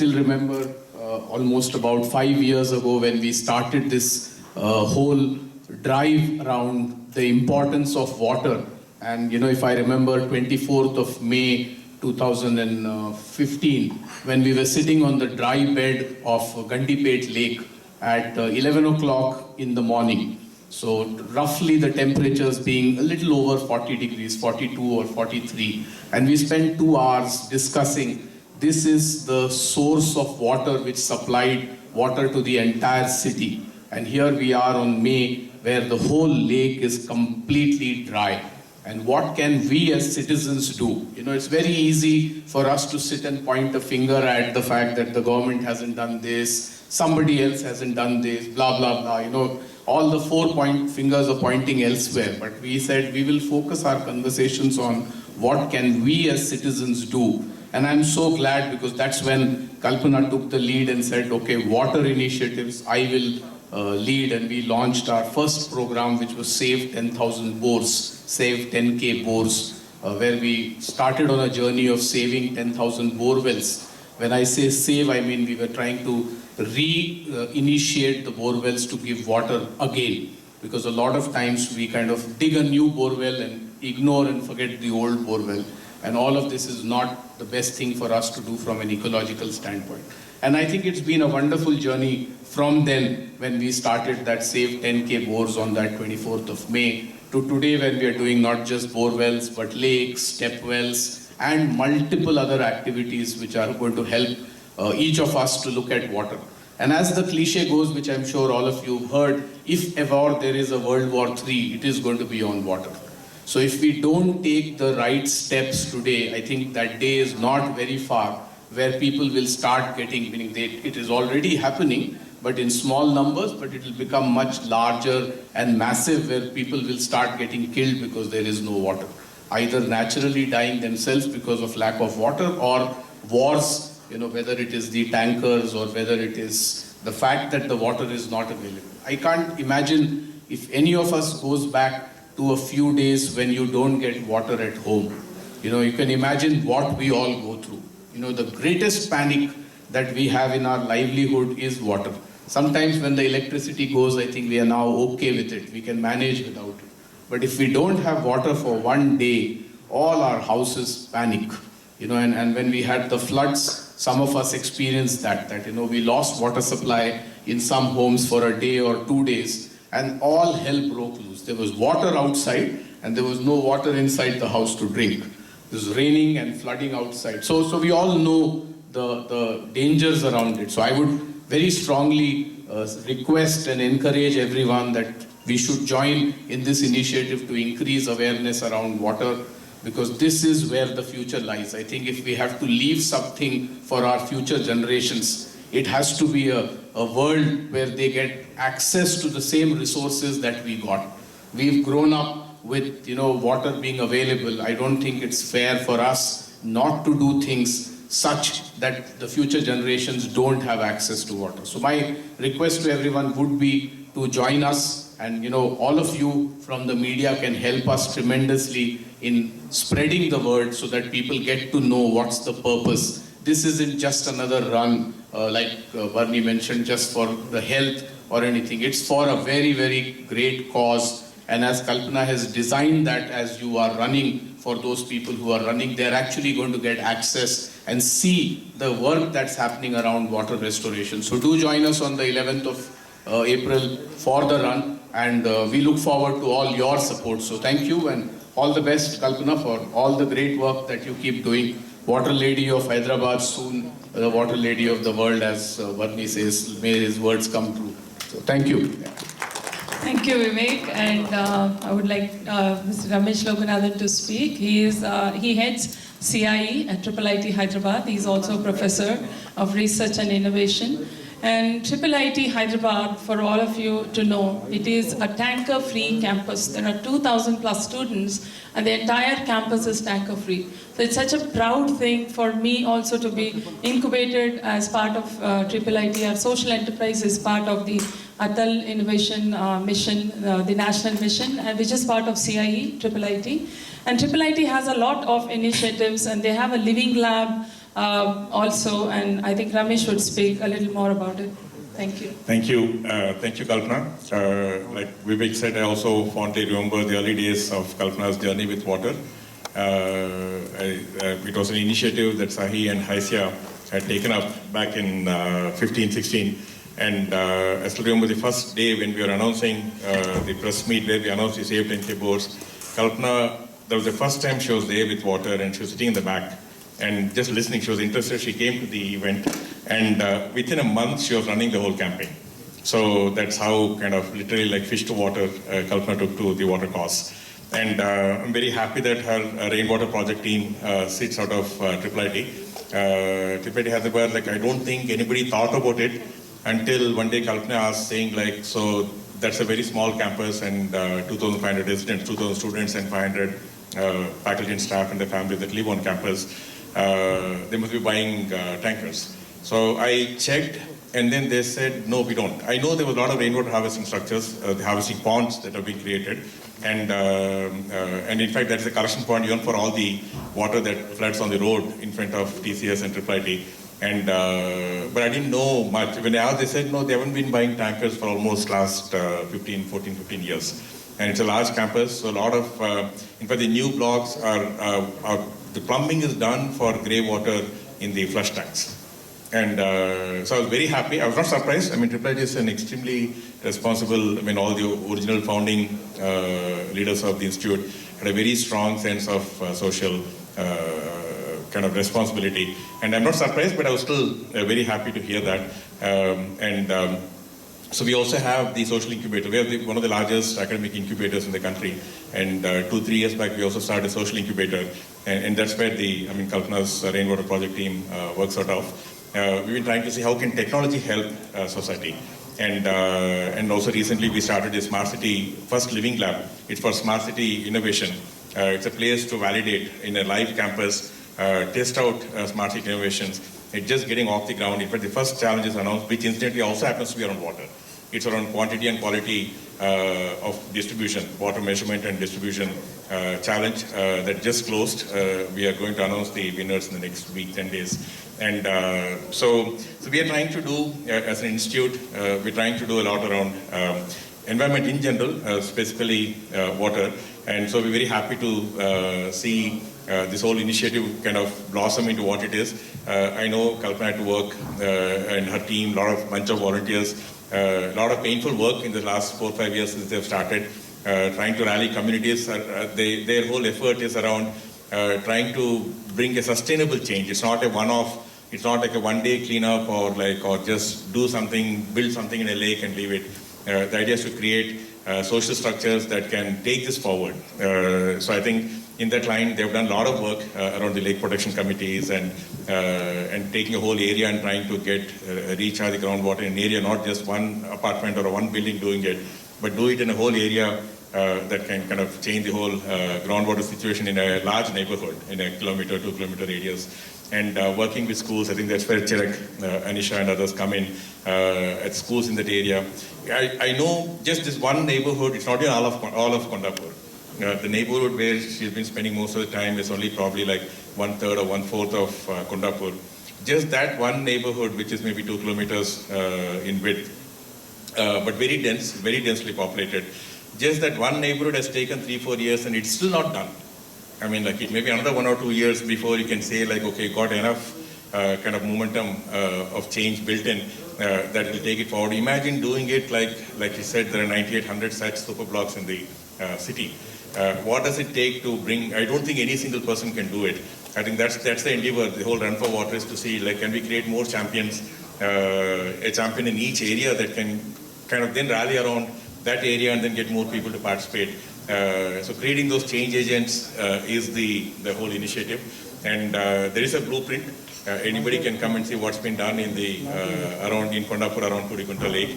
Still remember almost about 5 years ago when we started this whole drive around the importance of water. And if I remember 24th of May 2015, when we were sitting on the dry bed of Gandipet Lake at 11 o'clock in the morning. So roughly the temperatures being a little over 40 degrees, 42 or 43. And we spent 2 hours discussing this is the source of water which supplied water to the entire city. And here we are on May, where the whole lake is completely dry. And what can we as citizens do? It's very easy for us to sit and point a finger at the fact that the government hasn't done this, somebody else hasn't done this, blah, blah, blah. All the 4 fingers are pointing elsewhere. But we said we will focus our conversations on what can we as citizens do. And I'm so glad, because that's when Kalpana took the lead and said, okay, water initiatives, I will lead. And we launched our first program, which was Save 10,000 Bores, Save 10K Bores, where we started on a journey of saving 10,000 bore wells. When I say save, I mean we were trying to re-initiate the bore wells to give water again. Because a lot of times we kind of dig a new bore well and ignore and forget the old bore well. And all of this is not the best thing for us to do from an ecological standpoint. And I think it's been a wonderful journey from then, when we started that Save 10K Bores on that 24th of May, to today, when we are doing not just bore wells, but lakes, step wells, and multiple other activities which are going to help each of us to look at water. And as the cliche goes, which I'm sure all of you have heard, if ever there is a World War III, it is going to be on water. So if we don't take the right steps today, I think that day is not very far where people will start getting, meaning it is already happening, but in small numbers, but it will become much larger and massive, where people will start getting killed because there is no water. Either naturally dying themselves because of lack of water, or wars, whether it is the tankers or whether it is the fact that the water is not available. I can't imagine if any of us goes back to a few days when you don't get water at home. You can imagine what we all go through. The greatest panic that we have in our livelihood is water. Sometimes when the electricity goes, I think we are now okay with it. We can manage without it. But if we don't have water for one day, all our houses panic. And when we had the floods, some of us experienced that we lost water supply in some homes for a day or 2 days, and all hell broke loose. There was water outside, and there was no water inside the house to drink. It was raining and flooding outside. So we all know the dangers around it. So I would very strongly request and encourage everyone that we should join in this initiative to increase awareness around water, because this is where the future lies. I think if we have to leave something for our future generations, it has to be a world where they get access to the same resources that we got. We've grown up with water being available. I don't think it's fair for us not to do things such that the future generations don't have access to water. So my request to everyone would be to join us, and all of you from the media can help us tremendously in spreading the word so that people get to know what's the purpose. This isn't just another run, like Barney mentioned, just for the health or anything. It's for a very, very great cause. And as Kalpana has designed that, as you are running, for those people who are running, they're actually going to get access and see the work that's happening around water restoration. So do join us on the 11th of April for the run, and we look forward to all your support. So thank you, and all the best, Kalpana, for all the great work that you keep doing. Water Lady of Hyderabad, soon the Water Lady of the world, as Barney says. May his words come true. So thank you. Thank you, Vivek. And I would like Mr. Ramesh Loganathan to speak. He heads CIE at IIIT Hyderabad. He's also a professor of research and innovation. And IIIT Hyderabad, for all of you to know, it is a tanker-free campus. There are 2,000 plus students, and the entire campus is tanker-free. So it's such a proud thing for me also to be incubated as part of IIIT. Our social enterprise is part of the Atal Innovation Mission, the national mission, which is part of CIE, IIIT. And IIIT has a lot of initiatives, and they have a living lab also, and I think Ramesh would speak a little more about it. Thank you. Thank you. Thank you, Kalpana. Like Vivek said, I also fondly remember the early days of Kalpana's journey with water. It was an initiative that Sahi and Haisya had taken up back in 15-16. And I still remember the first day when we were announcing the press meet where we announced the Save 10K boards. Kalpana, that was the first time she was there with water, and she was sitting in the back and just listening. She was interested. She came to the event, and within a month she was running the whole campaign. So that's how kind of literally like fish to water Kalpana took to the water cause. And I'm very happy that her rainwater project team sits out of IIIT. IIIT Hyderabad, like I don't think anybody thought about it until one day Kalpana asked, saying like, so that's a very small campus and 2,500 residents, 2,000 students and 500 faculty and staff and their family that live on campus. They must be buying tankers. So I checked, and then they said, no, we don't. I know there was a lot of rainwater harvesting structures, the harvesting ponds that have been created. And in fact, that's a collection point even for all the water that floods on the road in front of TCS and IIIT. And but I didn't know much. When I asked, they said, no, they haven't been buying tankers for almost last 15 years. And it's a large campus, so a lot of, in fact, the new blocks are the plumbing is done for grey water in the flush tanks. And so I was very happy. I was not surprised. I mean, IIIT is an extremely responsible, I mean, all the original founding leaders of the institute had a very strong sense of social kind of responsibility. And I'm not surprised, but I was still very happy to hear that. So we also have the social incubator. We have one of the largest academic incubators in the country. And 2-3 years back, we also started a social incubator. And that's where Kalpana's rainwater project team works out of. We've been trying to see how can technology help society. And also recently we started a Smart City First Living Lab. It's for Smart City innovation. It's a place to validate in a live campus, test out Smart City innovations. It's just getting off the ground. In fact, the first challenge is announced, which incidentally also happens to be around water. It's around quantity and quality of distribution, water measurement and distribution challenge that just closed. We are going to announce the winners in the next week, 10 days. And so we are trying to do, as an institute, we're trying to do a lot around environment in general, specifically water. And so we're very happy to see this whole initiative kind of blossom into what it is. I know Kalpana had to work and her team, bunch of volunteers, a lot of painful work in the last 4 or 5 years since they've started, trying to rally communities. Their whole effort is around trying to bring a sustainable change. It's not a one-off. It's not like a one-day cleanup or just do something, build something in a lake and leave it. The idea is to create social structures that can take this forward. So I think in that line, they've done a lot of work around the lake protection committees and taking a whole area and trying to recharge the groundwater in an area, not just one apartment or one building doing it, but do it in a whole area that can kind of change the whole groundwater situation in a large neighborhood, in a 2-kilometer radius. And working with schools, I think that's where Chirag, Anisha and others come in at schools in that area. I know just this one neighborhood, it's not even all of Kondapur. The neighborhood where she's been spending most of the time is only probably like 1/3 or 1/4 of Kondapur. Just that one neighborhood, which is maybe 2 kilometers in width, but very dense, very densely populated. Just that one neighborhood has taken 3-4 years and it's still not done. I mean, like it may be another 1 or 2 years before you can say like, okay, got enough kind of momentum of change built in that will take it forward. Imagine doing it like you said, there are 9,800 such super blocks in the city. What does it take to bring? I don't think any single person can do it. I think that's the endeavor. The whole Run for Water is to see like, can we create more champions, a champion in each area that can kind of then rally around that area and then get more people to participate. So creating those change agents is the whole initiative. And there is a blueprint. Anybody can come and see what's been done in in Kondapur around Pudikunta Lake.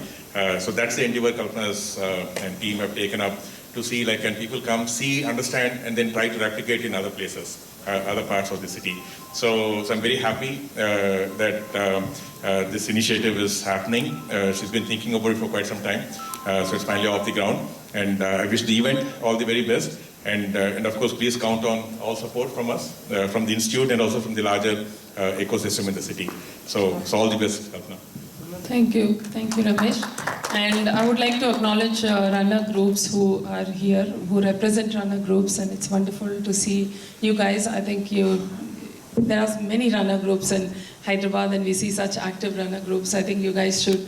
So that's the endeavor Kalpana's and team have taken up to see like, can people come, see, understand, and then try to replicate in other places, other parts of the city. So I'm very happy that this initiative is happening. She's been thinking about it for quite some time. So it's finally off the ground. And I wish the event all the very best. And of course, please count on all support from us, from the Institute and also from the larger ecosystem in the city. So all the best, Kalpana. Thank you, Ramesh. And I would like to acknowledge runner groups who are here, who represent runner groups, and it's wonderful to see you guys. I think there are many runner groups in Hyderabad, and we see such active runner groups. I think you guys should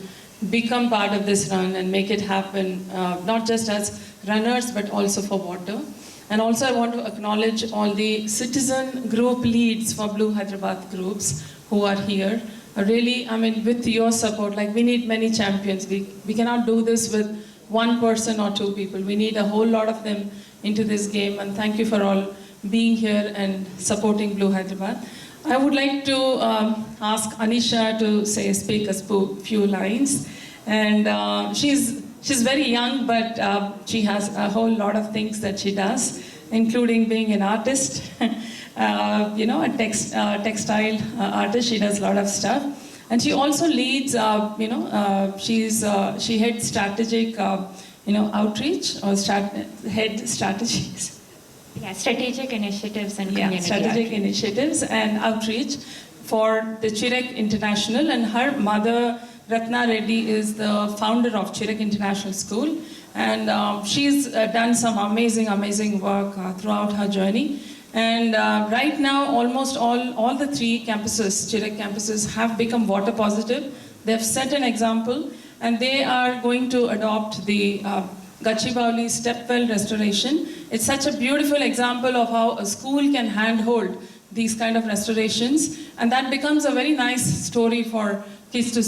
become part of this run and make it happen, not just as runners, but also for water. And also I want to acknowledge all the citizen group leads for Blue Hyderabad groups who are here. Really, I mean, with your support, like we need many champions. We cannot do this with one person or two people. We need a whole lot of them into this game. And thank you for all being here and supporting Blue Hyderabad. I would like to ask Anisha to speak a few lines. And she's very young, but she has a whole lot of things that she does, including being an artist. A textile artist. She does a lot of stuff, and she also leads. She heads strategic, outreach or head strategies. Yeah, strategic initiatives and community strategic outreach. initiatives and outreach for the Chirek International, and her mother Ratna Reddy is the founder of Chirek International School, and she's done some amazing work throughout her journey. And right now, almost all the three campuses, Chirek campuses, have become water positive. They've set an example, and they are going to adopt the Gachibowli stepwell restoration. It's such a beautiful example of how a school can handhold these kind of restorations, and that becomes a very nice story for kids to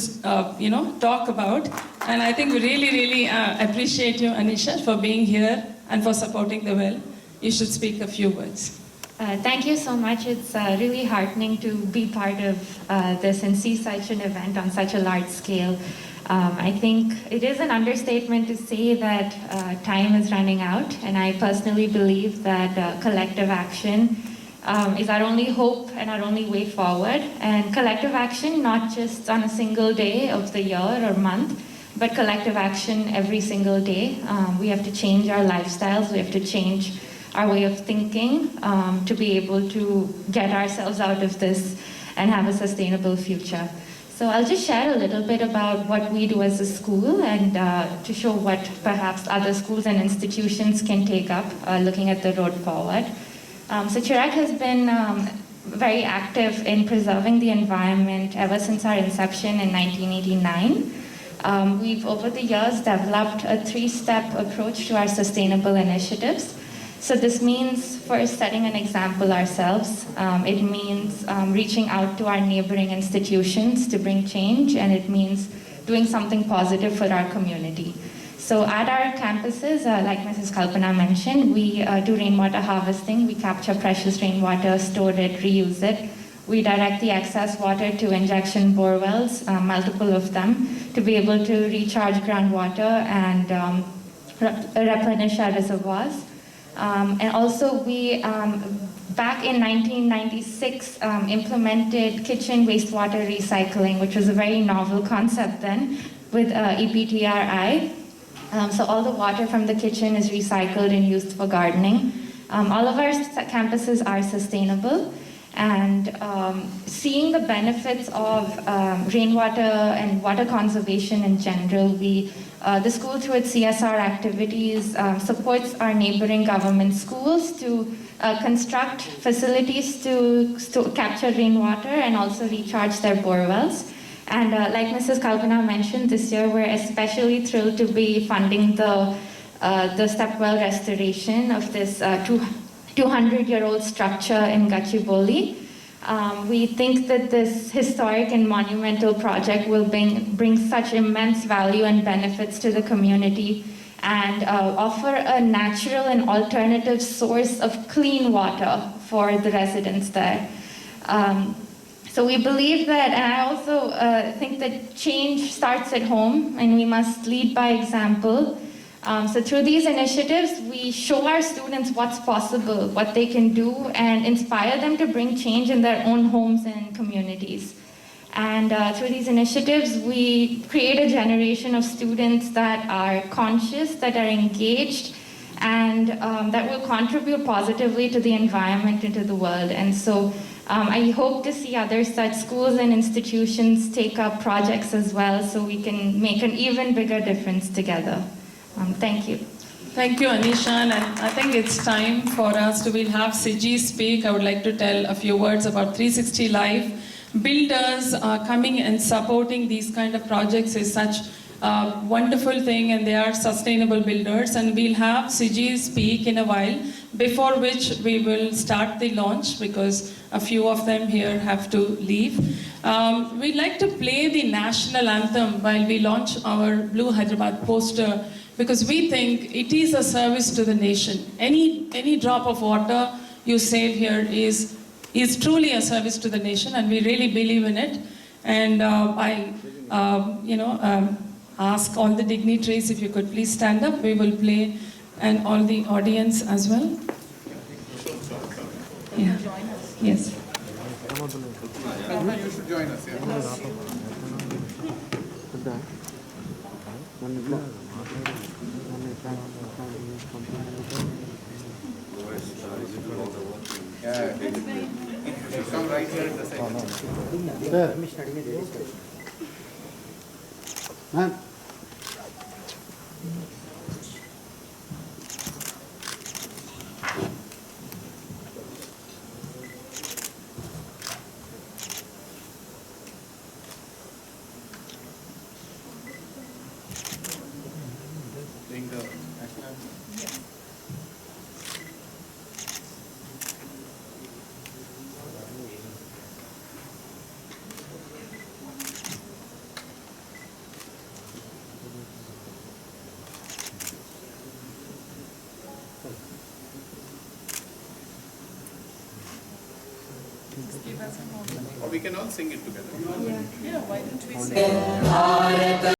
talk about. And I think we really appreciate you, Anisha, for being here and for supporting the well. You should speak a few words. Thank you so much. It's really heartening to be part of this and see such an event on such a large scale. I think it is an understatement to say that time is running out, and I personally believe that collective action is our only hope and our only way forward. And collective action, not just on a single day of the year or month, but collective action every single day. We have to change our lifestyles, we have to change our way of thinking to be able to get ourselves out of this and have a sustainable future. So I'll just share a little bit about what we do as a school and to show what perhaps other schools and institutions can take up looking at the road forward. So Chirek has been very active in preserving the environment ever since our inception in 1989. We've over the years developed a 3-step approach to our sustainable initiatives. So this means first setting an example ourselves. It means reaching out to our neighboring institutions to bring change, and it means doing something positive for our community. So at our campuses, like Mrs. Kalpana mentioned, we do rainwater harvesting. We capture precious rainwater, store it, reuse it. We direct the excess water to injection bore wells, multiple of them, to be able to recharge groundwater and replenish our reservoirs. And also we, back in 1996, implemented kitchen wastewater recycling, which was a very novel concept then, with EPTRI. So all the water from the kitchen is recycled and used for gardening. All of our campuses are sustainable, and seeing the benefits of rainwater and water conservation in general, the school through its CSR activities supports our neighboring government schools to construct facilities to capture rainwater and also recharge their bore wells. And like Mrs. Kalpana mentioned, this year we're especially thrilled to be funding the stepwell restoration of this 200-year-old structure in Gachibowli. We think that this historic and monumental project will bring such immense value and benefits to the community and offer a natural and alternative source of clean water for the residents there. So we believe that, and I also think that change starts at home, and we must lead by example. So through these initiatives, we show our students what's possible, what they can do, and inspire them to bring change in their own homes and communities. And through these initiatives, we create a generation of students that are conscious, that are engaged, and that will contribute positively to the environment and to the world. And so I hope to see other such schools and institutions take up projects as well so we can make an even bigger difference together. Thank you. Thank you, Anisha. And I think it's time for us to we'll have Siji speak. I would like to tell a few words about 360 Life. Builders coming and supporting these kind of projects is such a wonderful thing, and they are sustainable builders. And we'll have Siji speak in a while, before which we will start the launch because a few of them here have to leave. We'd like to play the national anthem while we launch our Blue Hyderabad poster, because we think it is a service to the nation. Any drop of water you save here is truly a service to the nation, and we really believe in it. And I ask all the dignitaries if you could please stand up. We will play, and all the audience as well. Yeah. Yes. You should join us. Come right here at the side. Ma'am. Doing the national anthem. Or we can all sing it together. Yeah, why don't we say